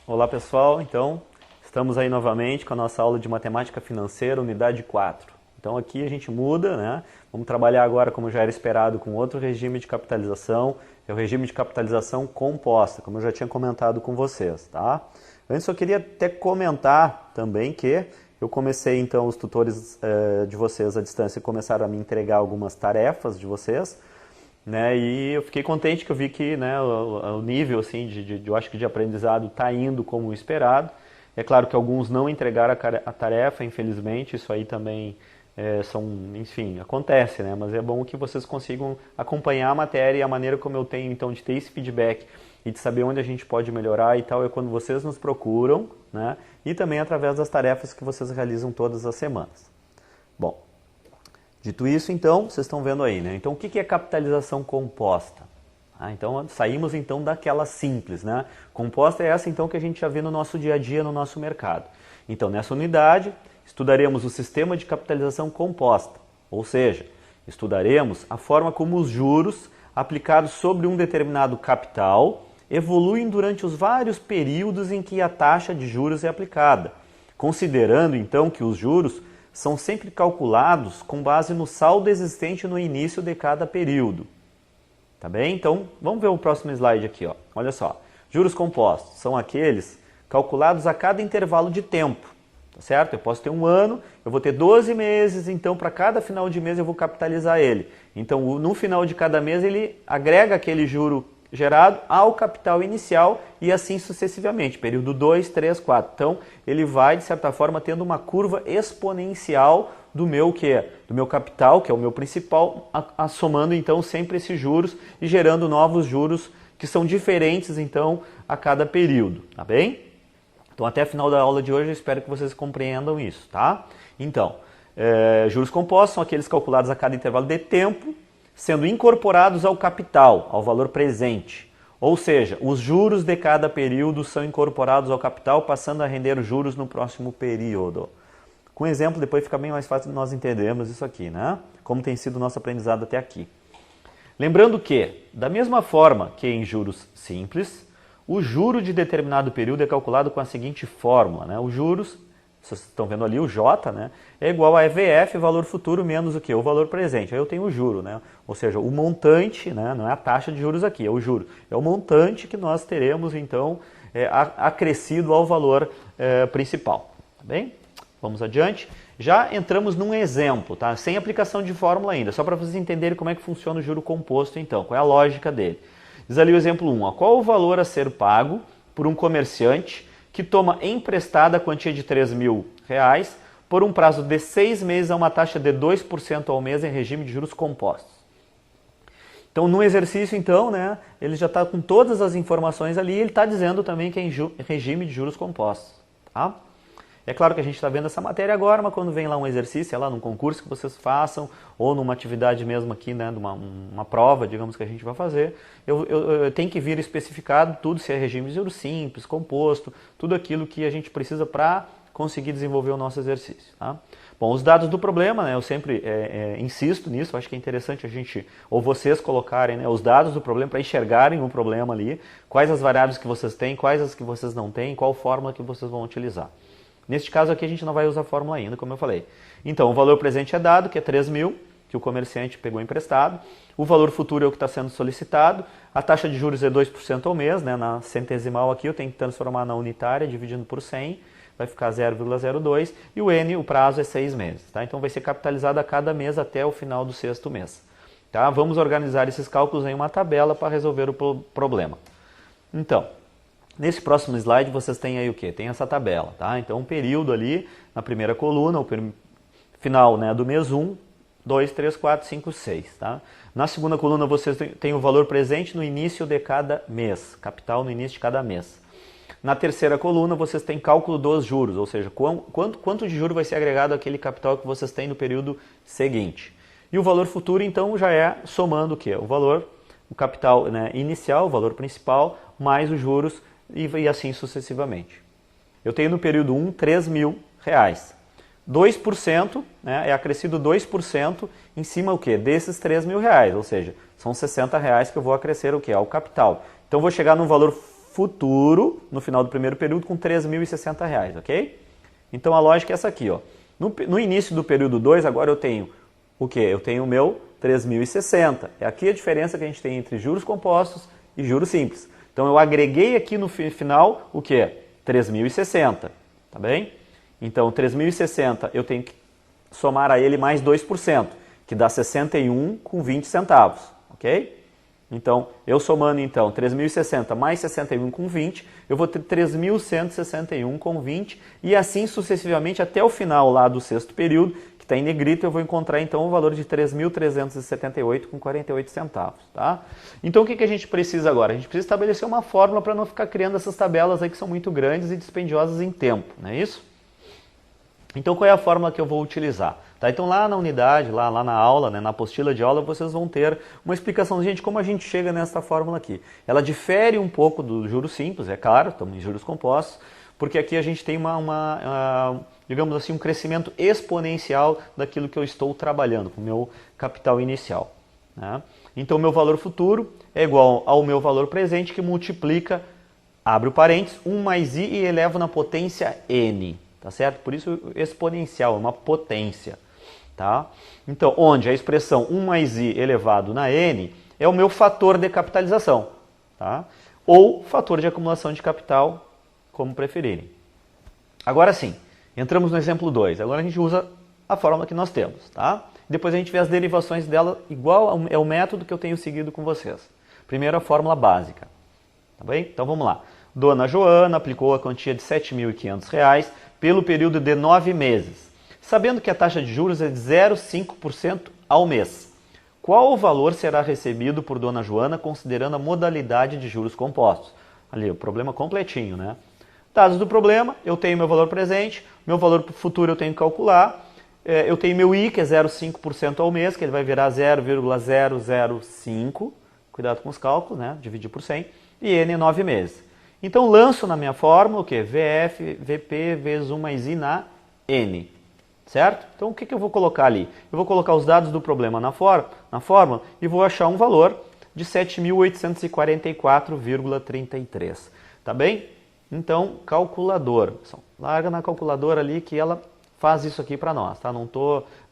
Olá pessoal, então estamos aí novamente com a nossa aula de Matemática Financeira, unidade 4. Então aqui a gente muda, né? Vamos trabalhar agora, como já era esperado, com outro regime de capitalização, é o regime de capitalização composta, como eu já tinha comentado com vocês, tá? Antes eu queria até comentar também que eu comecei então, os tutores de vocês à distância começaram a me entregar algumas tarefas de vocês, né, e eu fiquei contente que eu vi que, né, o nível assim, eu acho que de aprendizado está indo como esperado. É claro que alguns não entregaram a tarefa, infelizmente, isso aí também enfim, acontece, né, mas é bom que vocês consigam acompanhar a matéria e a maneira como eu tenho então de ter esse feedback e de saber onde a gente pode melhorar e tal, é quando vocês nos procuram, né, e também através das tarefas que vocês realizam todas as semanas. Bom, dito isso, então, vocês estão vendo aí, né? Então, o que é capitalização composta? Então, saímos então daquela simples, né? Composta é essa então que a gente já vê no nosso dia a dia, no nosso mercado. Então, nessa unidade, estudaremos o sistema de capitalização composta, ou seja, estudaremos a forma como os juros aplicados sobre um determinado capital evoluem durante os vários períodos em que a taxa de juros é aplicada, considerando então que os juros são sempre calculados com base no saldo existente no início de cada período. Tá bem? Então, vamos ver o próximo slide aqui, ó. Olha só. Juros compostos são aqueles calculados a cada intervalo de tempo, tá certo? Eu posso ter um ano, eu vou ter 12 meses, então para cada final de mês eu vou capitalizar ele. Então, no final de cada mês ele agrega aquele juro gerado ao capital inicial e assim sucessivamente, período 2, 3, 4. Então, ele vai, de certa forma, tendo uma curva exponencial do meu capital, que é o meu principal, somando então sempre esses juros e gerando novos juros que são diferentes então a cada período, tá bem? Então, até o final da aula de hoje eu espero que vocês compreendam isso, tá? Então, juros compostos são aqueles calculados a cada intervalo de tempo, sendo incorporados ao capital, ao valor presente. Ou seja, os juros de cada período são incorporados ao capital, passando a render juros no próximo período. Com exemplo, depois fica bem mais fácil de nós entendermos isso aqui, né? Como tem sido o nosso aprendizado até aqui. Lembrando que, da mesma forma que em juros simples, o juro de determinado período é calculado com a seguinte fórmula, né? Os juros, vocês estão vendo ali o J, né? É igual a EVF, valor futuro, menos o quê? O valor presente. Aí eu tenho o juro, né? Ou seja, o montante, né? Não é a taxa de juros aqui, é o juro. É o montante que nós teremos, então, acrescido ao valor principal. Tá bem? Vamos adiante. Já entramos num exemplo, tá? Sem aplicação de fórmula ainda, só para vocês entenderem como é que funciona o juro composto, então. Qual é a lógica dele? Diz ali o exemplo 1. Qual o valor a ser pago por um comerciante que toma emprestada a quantia de R$3.000 por um prazo de 6 meses a uma taxa de 2% ao mês em regime de juros compostos. Então, no exercício, então, né, ele já está com todas as informações ali e ele está dizendo também que é em regime de juros compostos. Tá? É claro que a gente está vendo essa matéria agora, mas quando vem lá um exercício, lá num concurso que vocês façam, ou numa atividade mesmo aqui, né, uma prova, digamos, que a gente vai fazer, eu tenho que vir especificado tudo, se é regime de juros simples, composto, tudo aquilo que a gente precisa para conseguir desenvolver o nosso exercício. Tá? Bom, os dados do problema, né, eu sempre insisto nisso, acho que é interessante a gente, ou vocês colocarem, né, os dados do problema para enxergarem o problema ali, quais as variáveis que vocês têm, quais as que vocês não têm, qual fórmula que vocês vão utilizar. Neste caso aqui a gente não vai usar a fórmula ainda, como eu falei. Então, o valor presente é dado, que é 3.000, que o comerciante pegou emprestado. O valor futuro é o que está sendo solicitado. A taxa de juros é 2% ao mês, né? Na centesimal aqui eu tenho que transformar na unitária, dividindo por 100, vai ficar 0,02. E o N, o prazo é 6 meses. Tá? Então, vai ser capitalizado a cada mês até o final do 6º mês. Tá? Vamos organizar esses cálculos em uma tabela para resolver o problema. Então, nesse próximo slide vocês têm aí o quê? Tem essa tabela, tá? Então, um período ali, na primeira coluna, o final, né, do mês 1, 2, 3, 4, 5, 6, tá? Na segunda coluna vocês têm o valor presente no início de cada mês, capital no início de cada mês. Na terceira coluna vocês têm cálculo dos juros, ou seja, quanto de juro vai ser agregado àquele capital que vocês têm no período seguinte. E o valor futuro, então, já é somando o quê? O capital, né, inicial, o valor principal, mais os juros, e assim sucessivamente. Eu tenho no período 1 R$3.000. 2%, né, é acrescido 2% em cima o quê? Desses R$3.000, ou seja, são R$60 que eu vou acrescer o quê? Ao capital. Então vou chegar num valor futuro no final do primeiro período com R$ 3.060, ok? Então a lógica é essa aqui, ó. No início do período 2, agora eu tenho o quê? Eu tenho o meu 3.060. É aqui a diferença que a gente tem entre juros compostos e juros simples. Então eu agreguei aqui no final o quê? 3.060, tá bem? Então 3.060 eu tenho que somar a ele mais 2%, que dá 61 com 20 centavos, ok? Então, eu somando então 3.060 mais 61 com 20, eu vou ter 3.161 com 20 e assim sucessivamente até o final lá do sexto período, que está em negrito, eu vou encontrar então o valor de 3.378 com 48 centavos, tá? Então, o que a gente precisa agora? A gente precisa estabelecer uma fórmula para não ficar criando essas tabelas aí que são muito grandes e dispendiosas em tempo, não é isso? Então, qual é a fórmula que eu vou utilizar? Tá? Então, lá na unidade, lá na aula, né, na apostila de aula, vocês vão ter uma explicação de como a gente chega nessa fórmula aqui. Ela difere um pouco do juros simples, é claro, estamos em juros compostos, porque aqui a gente tem digamos assim, um crescimento exponencial daquilo que eu estou trabalhando, com o meu capital inicial, né? Então, o meu valor futuro é igual ao meu valor presente, que multiplica, abre o parênteses, 1 mais i e elevo na potência n. Tá certo? Por isso exponencial, uma potência. Tá? Então, onde a expressão 1 mais i elevado na n é o meu fator de capitalização. Tá? Ou fator de acumulação de capital, como preferirem. Agora sim, entramos no exemplo 2. Agora a gente usa a fórmula que nós temos. Tá? Depois a gente vê as derivações dela, igual é o método que eu tenho seguido com vocês. Primeiro a fórmula básica. Tá bem? Então vamos lá. Dona Joana aplicou a quantia de R$ 7.500 pelo período de 9 meses, sabendo que a taxa de juros é de 0,5% ao mês. Qual o valor será recebido por Dona Joana considerando a modalidade de juros compostos? Ali, o problema completinho, né? Dados do problema, eu tenho meu valor presente, meu valor futuro eu tenho que calcular, eu tenho meu I, que é 0,5% ao mês, que ele vai virar 0,005, cuidado com os cálculos, né? Dividir por 100, e N em 9 meses. Então, lanço na minha fórmula o quê? VF, VP vezes 1 mais I na N. Certo? Então, o que eu vou colocar ali? Eu vou colocar os dados do problema na fórmula e vou achar um valor de 7.844,33. Tá bem? Então, calculadora. Larga na calculadora ali que ela faz isso aqui para nós. Tá?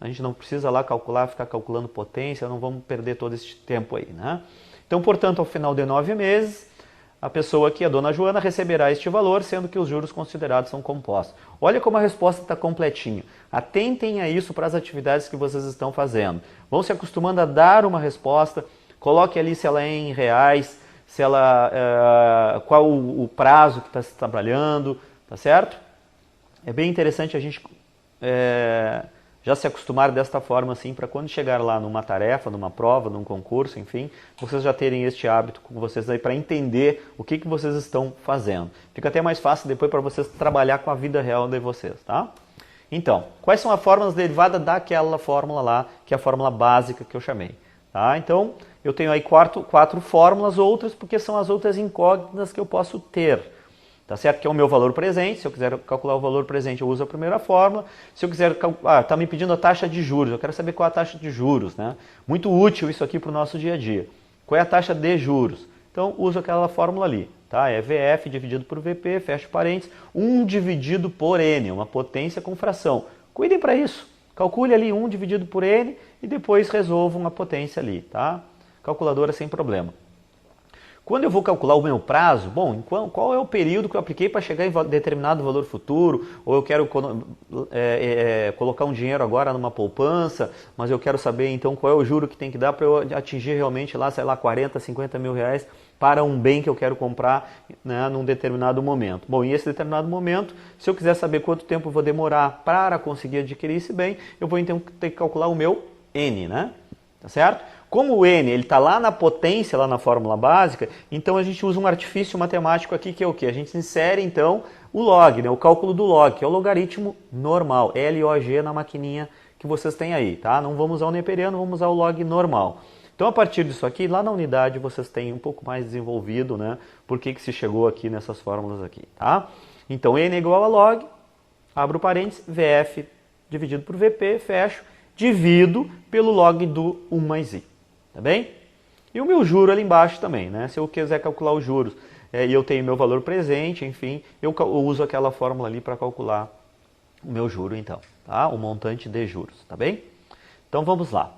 A gente não precisa lá calcular, ficar calculando potência, não vamos perder todo esse tempo aí. Né? Então, portanto, ao final de 9 meses, a pessoa aqui, a Dona Joana, receberá este valor, sendo que os juros considerados são compostos. Olha como a resposta está completinha. Atentem a isso para as atividades que vocês estão fazendo. Vão se acostumando a dar uma resposta, coloque ali se ela é em reais, se ela, qual o prazo que está se trabalhando, tá certo? É bem interessante a gente já se acostumar desta forma assim, para quando chegar lá numa tarefa, numa prova, num concurso, enfim, vocês já terem este hábito com vocês aí para entender o que vocês estão fazendo. Fica até mais fácil depois para vocês trabalhar com a vida real de vocês, tá? Então, quais são as fórmulas derivadas daquela fórmula lá, que é a fórmula básica que eu chamei, tá? Então, eu tenho aí quatro fórmulas, outras, porque são as outras incógnitas que eu posso ter. Tá certo? Que é o meu valor presente. Se eu quiser calcular o valor presente, eu uso a primeira fórmula. Se eu quiser está me pedindo a taxa de juros, eu quero saber qual é a taxa de juros, né? Muito útil isso aqui para o nosso dia a dia. Qual é a taxa de juros? Então, uso aquela fórmula ali, tá? É VF dividido por VP, fecha parênteses, 1 dividido por N, uma potência com fração. Cuidem para isso. Calcule ali 1 dividido por N e depois resolvam a potência ali, tá? Calculadora sem problema. Quando eu vou calcular o meu prazo, bom, qual é o período que eu apliquei para chegar em determinado valor futuro, ou eu quero colocar um dinheiro agora numa poupança, mas eu quero saber então qual é o juro que tem que dar para eu atingir realmente lá, sei lá, 40, 50 mil reais para um bem que eu quero comprar, né, num determinado momento. Bom, em esse determinado momento, se eu quiser saber quanto tempo eu vou demorar para conseguir adquirir esse bem, eu vou então ter que calcular o meu N, né? Tá certo? Como o N está lá na potência, lá na fórmula básica, então a gente usa um artifício matemático aqui que é o quê? A gente insere então o log, né? O cálculo do log, que é o logaritmo normal, LOG na maquininha que vocês têm aí, tá? Não vamos usar o neperiano, vamos usar o log normal. Então a partir disso aqui, lá na unidade vocês têm um pouco mais desenvolvido, né? Por que se chegou aqui nessas fórmulas aqui, tá? Então N é igual a log, abro parênteses, VF dividido por VP, fecho, divido pelo log do 1 mais I. Tá bem? E o meu juro ali embaixo também, né? Se eu quiser calcular os juros e eu tenho meu valor presente, enfim, eu uso aquela fórmula ali para calcular o meu juro, então, tá? O montante de juros, tá bem? Então vamos lá.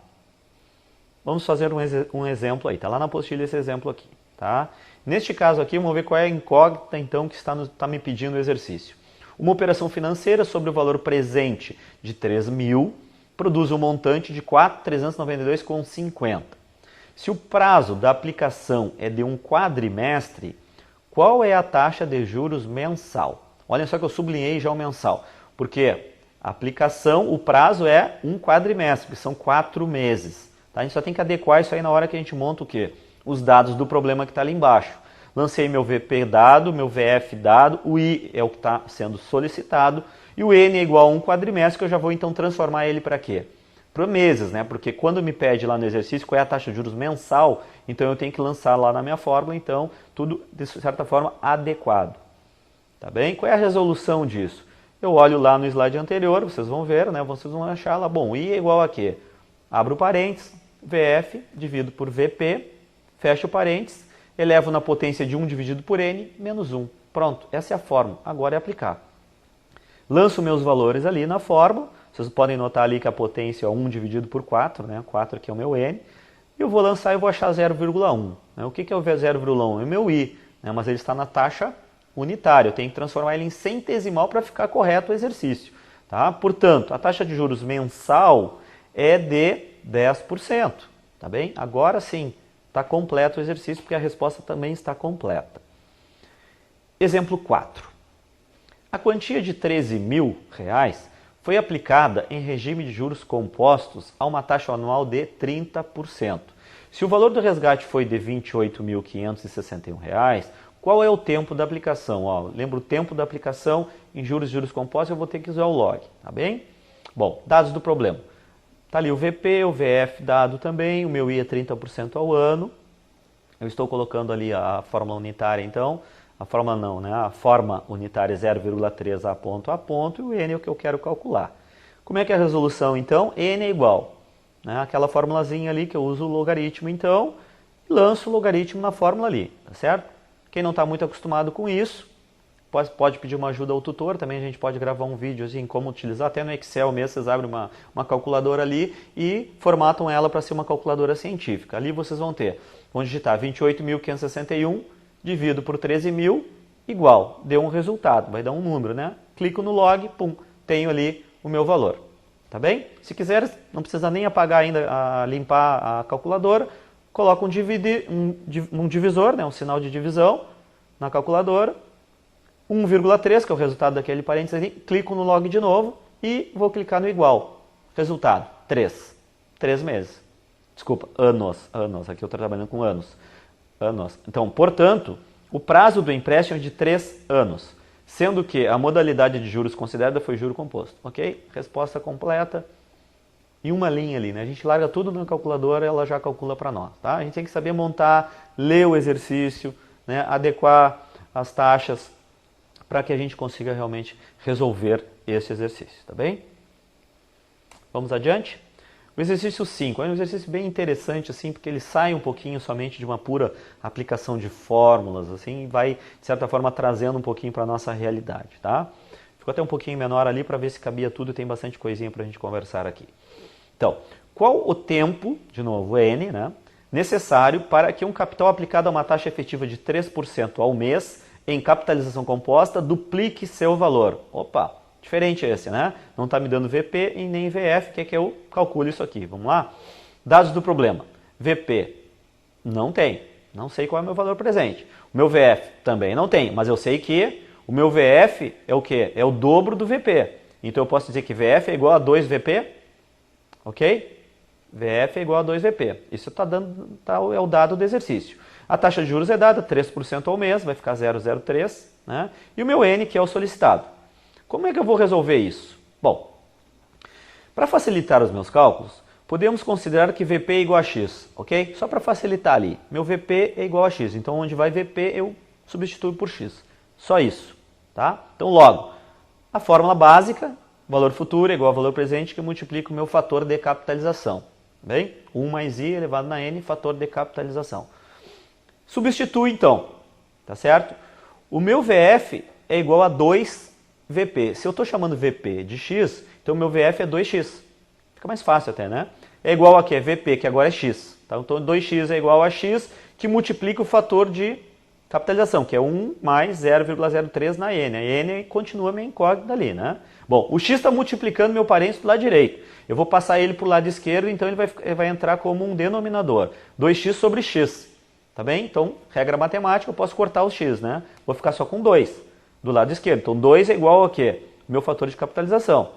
Vamos fazer um exemplo aí, tá lá na apostila esse exemplo aqui, tá? Neste caso aqui, vamos ver qual é a incógnita, então, que está me pedindo o exercício. Uma operação financeira sobre o valor presente de 3.000 produz um montante de 4.392,50. Se o prazo da aplicação é de um quadrimestre, qual é a taxa de juros mensal? Olha só que eu sublinhei já o mensal, porque a aplicação, o prazo é um quadrimestre, que são 4 meses. Tá? A gente só tem que adequar isso aí na hora que a gente monta o quê? Os dados do problema que está ali embaixo. Lancei meu VP dado, meu VF dado, o I é o que está sendo solicitado e o N é igual a um quadrimestre, que eu já vou então transformar ele para quê? Para meses, né? Porque quando me pede lá no exercício qual é a taxa de juros mensal, então eu tenho que lançar lá na minha fórmula, então tudo de certa forma adequado. Tá bem? Qual é a resolução disso? Eu olho lá no slide anterior, vocês vão ver, né? Vocês vão achar lá, bom, I é igual a quê? Abro parênteses, VF dividido por VP, fecho parênteses, elevo na potência de 1 dividido por N, menos 1. Pronto, essa é a fórmula. Agora é aplicar. Lanço meus valores ali na fórmula. Vocês podem notar ali que a potência é 1 dividido por 4, né? 4 aqui é o meu N. E eu vou lançar e vou achar 0,1. Né? O que é o 0,1? É o meu I, né? Mas ele está na taxa unitária. Eu tenho que transformar ele em centesimal para ficar correto o exercício. Tá? Portanto, a taxa de juros mensal é de 10%. Tá bem? Agora sim. Está completo o exercício, porque a resposta também está completa. Exemplo 4. A quantia de R$13.000 foi aplicada em regime de juros compostos a uma taxa anual de 30%. Se o valor do resgate foi de R$ 28.561, qual é o tempo da aplicação? Ó, lembra o tempo da aplicação em juros compostos, eu vou ter que usar o log, tá bem? Bom, dados do problema. Está ali o VP, o VF dado também, o meu I é 30% ao ano. Eu estou colocando ali a fórmula unitária, então, a fórmula não, né? A forma unitária é 0,3 a ponto e o N é o que eu quero calcular. Como é que é a resolução, então? N é igual, né? Aquela formulazinha ali que eu uso o logaritmo, então, e lanço o logaritmo na fórmula ali, tá certo? Quem não está muito acostumado com isso, pode pedir uma ajuda ao tutor, também a gente pode gravar um vídeo assim, como utilizar, até no Excel mesmo, vocês abrem uma calculadora ali e formatam ela para ser uma calculadora científica. Ali vocês vão digitar 28.561 dividido por 13.000 igual, deu um resultado, vai dar um número, né? Clico no log, pum, tenho ali o meu valor, tá bem? Se quiser, não precisa nem apagar ainda, limpar a calculadora, coloca um divisor, né? Um sinal de divisão na calculadora, 1,3, que é o resultado daquele parênteses ali, clico no log de novo e vou clicar no igual. Resultado, 3 meses. Desculpa, anos, aqui eu estou trabalhando com anos. Então, portanto, o prazo do empréstimo é de 3 anos, sendo que a modalidade de juros considerada foi juro composto, ok? Resposta completa e uma linha ali, né? A gente larga tudo na calculadora e ela já calcula para nós, tá? A gente tem que saber montar, ler o exercício, né? Adequar as taxas, para que a gente consiga realmente resolver esse exercício, tá bem? Vamos adiante? O exercício 5 é um exercício bem interessante, assim, porque ele sai um pouquinho somente de uma pura aplicação de fórmulas, assim, e vai, de certa forma, trazendo um pouquinho para a nossa realidade, tá? Ficou até um pouquinho menor ali para ver se cabia tudo e tem bastante coisinha para a gente conversar aqui. Então, qual o tempo, de novo, N, né, necessário para que um capital aplicado a uma taxa efetiva de 3% ao mês em capitalização composta, duplique seu valor? Opa, diferente esse, né? Não está me dando VP e nem VF, quer que eu calcule isso aqui. Vamos lá? Dados do problema. VP, não tem. Não sei qual é o meu valor presente. O meu VF também não tem, mas eu sei que o meu VF é o quê? É o dobro do VP. Então eu posso dizer que VF é igual a 2VP, ok? VF é igual a 2VP. Isso é o dado do exercício. A taxa de juros é dada 3% ao mês, vai ficar 0,03, né? E o meu N, que é o solicitado. Como é que eu vou resolver isso? Bom, para facilitar os meus cálculos, podemos considerar que VP é igual a X, ok? Só para facilitar ali. Meu VP é igual a X, então onde vai VP eu substituo por X. Só isso, tá? Então logo, a fórmula básica, valor futuro é igual ao valor presente, que multiplica o meu fator de capitalização. Bem? 1 mais I elevado na N, fator de capitalização. Substitui, então, tá certo? O meu VF é igual a 2VP. Se eu estou chamando VP de x, então o meu VF é 2x. Fica mais fácil até, né? É igual a quê? VP, que agora é x. Tá? Então 2x é igual a x, que multiplica o fator de capitalização, que é 1 mais 0,03 na n. A n continua minha incógnita ali, né? Bom, o x está multiplicando meu parênteses do lado direito. Eu vou passar ele para o lado esquerdo, então ele vai entrar como um denominador. 2x sobre x. Tá bem? Então, regra matemática, eu posso cortar o x, né? Vou ficar só com 2 do lado esquerdo. Então, 2 é igual a quê? Meu fator de capitalização.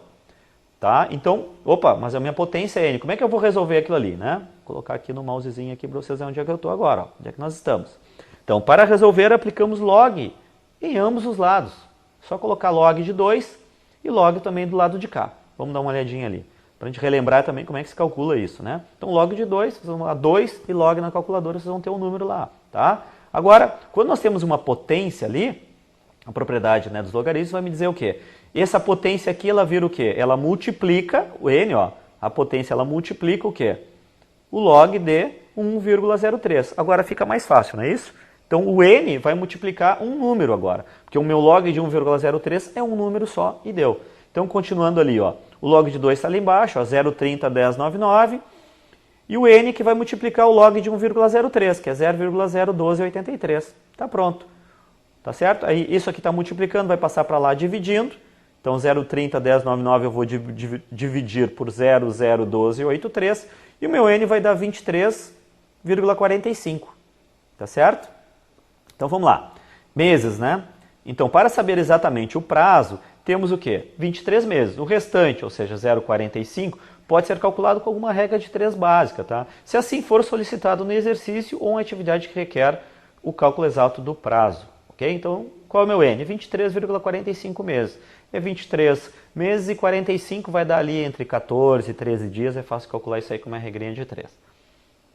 Tá? Então, opa, mas a minha potência é n. Como é que eu vou resolver aquilo ali, né? Vou colocar aqui no mousezinho aqui para vocês verem onde é que eu estou agora. Ó. Onde é que nós estamos? Então, para resolver, aplicamos log em ambos os lados. Só colocar log de 2 e log também do lado de cá. Vamos dar uma olhadinha ali. Para a gente relembrar também como é que se calcula isso, né? Então, log de 2, vocês vão lá 2 e log na calculadora, vocês vão ter um número lá, tá? Agora, quando nós temos uma potência ali, a propriedade, né, dos logaritmos vai me dizer o quê? Essa potência aqui, ela vira o quê? Ela multiplica, o n, ó, a potência, ela multiplica o quê? O log de 1,03. Agora fica mais fácil, não é isso? Então, o n vai multiplicar um número agora, porque o meu log de 1,03 é um número só e deu. Então, continuando ali, ó, o log de 2 está ali embaixo, ó, 0,30, 1099, e o n que vai multiplicar o log de 1,03, que é 0,01283. Tá pronto. Tá certo? Aí isso aqui está multiplicando, vai passar para lá dividindo. Então, 0,30, 1099 eu vou dividir por 0,01283, e o meu n vai dar 23,45. Tá certo? Então, vamos lá. Meses, né? Então, para saber exatamente o prazo, temos o quê? 23 meses. O restante, ou seja, 0,45, pode ser calculado com alguma regra de 3 básica, tá? Se assim for solicitado no exercício ou uma atividade que requer o cálculo exato do prazo, ok? Então, qual é o meu n? 23,45 meses. É 23 meses e 45 vai dar ali entre 14 e 13 dias, é fácil calcular isso aí com uma regrinha de 3.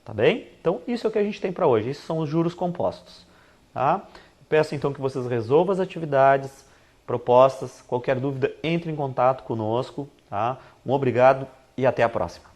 Tá bem? Então, isso é o que a gente tem para hoje. Esses são os juros compostos, tá? Peço então que vocês resolvam as atividades propostas. Qualquer dúvida, entre em contato conosco. Tá? Um obrigado e até a próxima.